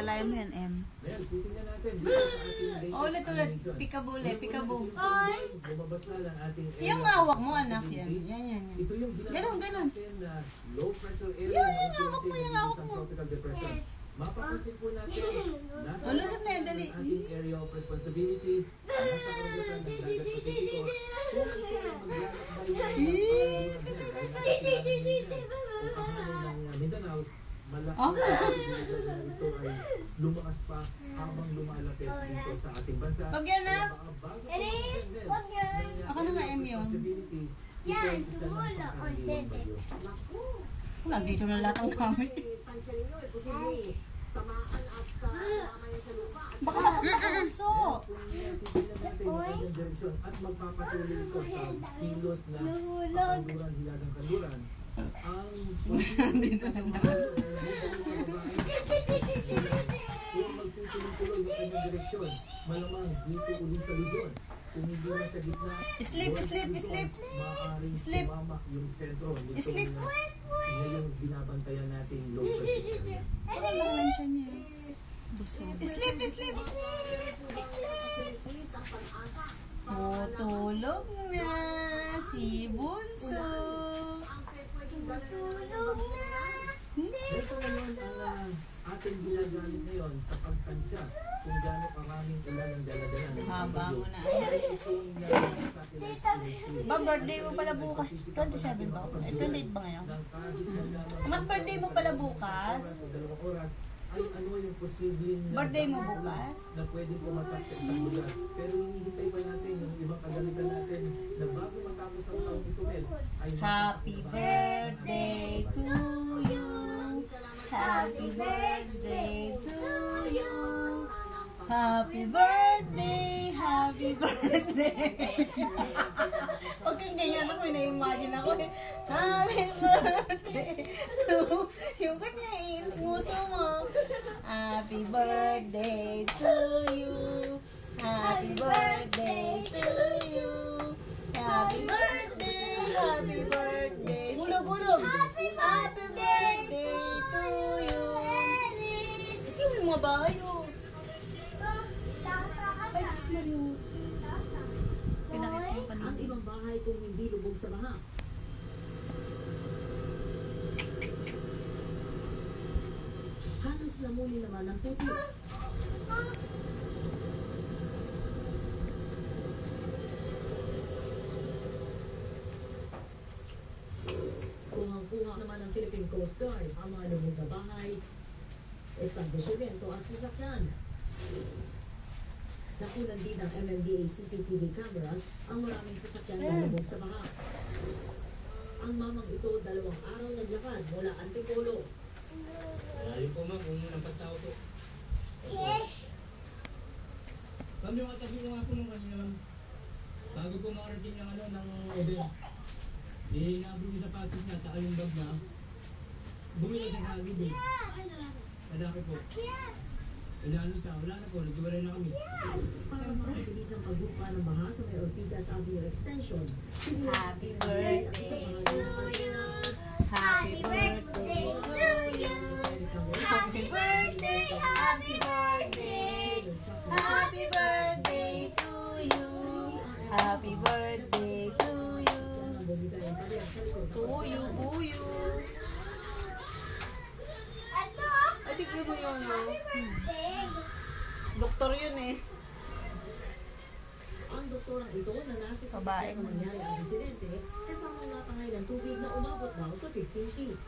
Alalayan mo yan, M. Ngayon, titingnan natin. Ulit. Pikabule, pikabu. Bumabas na lang ating area. Yung hawak mo, anak, yan. Yan. Ito yung Ganun. natin na low pressure area. Yung hawak mo, yung hawak mo. Tropical depression. Mapapansin po natin, nasa Lusot na yan, dali. ating area of responsibility, nasa karagatan ng dagat Pasipiko, kung ito ay maglalakbay ng Mindanao, malaki na ito ay lumakas pa habang lumalapit dito sa ating bansa. Wag yan na. Ako na nga, M yun. Yan, wala. Nandito na lahat ng gamit. Baka nakapagpunso. At magpapatuloy ito sa kilos na kanduran, hilagang kanduran. Ang Dito na naman. kung magtutuloy-tuloy ng kanyang direksyon, malamang dito uli sa Luzon. Kung hindi na sa gitna, Sleep. maaaring Sleep. tumamak yung sentro. Nito Sleep. na ngayon binabantayan natin low pressure. Parang nalansya niya. Sleep. Oh, tulog na si Bunso. Ito naman ang ating ginagamit ngayon sa pagtansya kung gaano karaming ulan ang daladala ng Haba mo na. Ba, birthday mo pala bukas? 27 ba? 28 ba ngayon? Anak, birthday mo pala bukas? Ay ano yung posibleng Birthday mo bukas? na pwedeng pumatak sa isang lugar. Pero hinihintay pa natin yung ibang kagamitan natin na bago matapos ang taong ito, Mel, ay Happy birthday to you. Happy birthday to you. Happy birthday. Huwag kang ganyan ako, na-imagine ako eh. Happy birthday to yung kanya nguso mo. Happy birthday to you. Happy birthday to you. Happy birthday. Hulog. Happy birthday to you. Ikaw yung mga bahay oh. Ay, sus Mario. Pinakita mo pa Ang ibang bahay kung hindi lubog sa baha. Halos namuli naman ang puti. Kuhang-kuha naman ng Philippine Coast Guard ang mga lubog na bahay, establishmento at sasakyan. Nakunan din ng MMDA CCTV cameras ang maraming sasakyan na lubog sa baha. Ang mamang ito 2 araw naglakad mula Antipolo. Ayun po ma'am, kung nampas tao po. Yes! Ma'am, yung katabi ko nga po nung kanina ma'am. Bago po makarating ng ng event. Hinabot yung sapatos niya, saka yung bag na. Bumila siya sa agibig. Malaki po. Inaano siya, wala na po, nagkiwalay na kami. Para makabilis ang pagbuka ng baha sa may Ortigas Avenue Extension. Happy birthday to you. Happy birthday to you. Happy birthday. Happy birthday to you. Happy birthday to you. Buyo. Ay, tignan mo yun, no? Doktor yun eh. Ang doktorang ito na nasa sa Babae. nang nangyari ang insidente kasama nga tangay ng tubig na umabot daw sa 15 feet.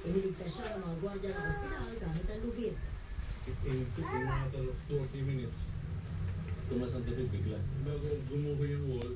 Iniligtas siya ng mga gwardiya ng ospital gamit ang lubid. It took a matter of 2 or 3 minutes. Tumas ang tubig bigla. Bago gumuho yung wall,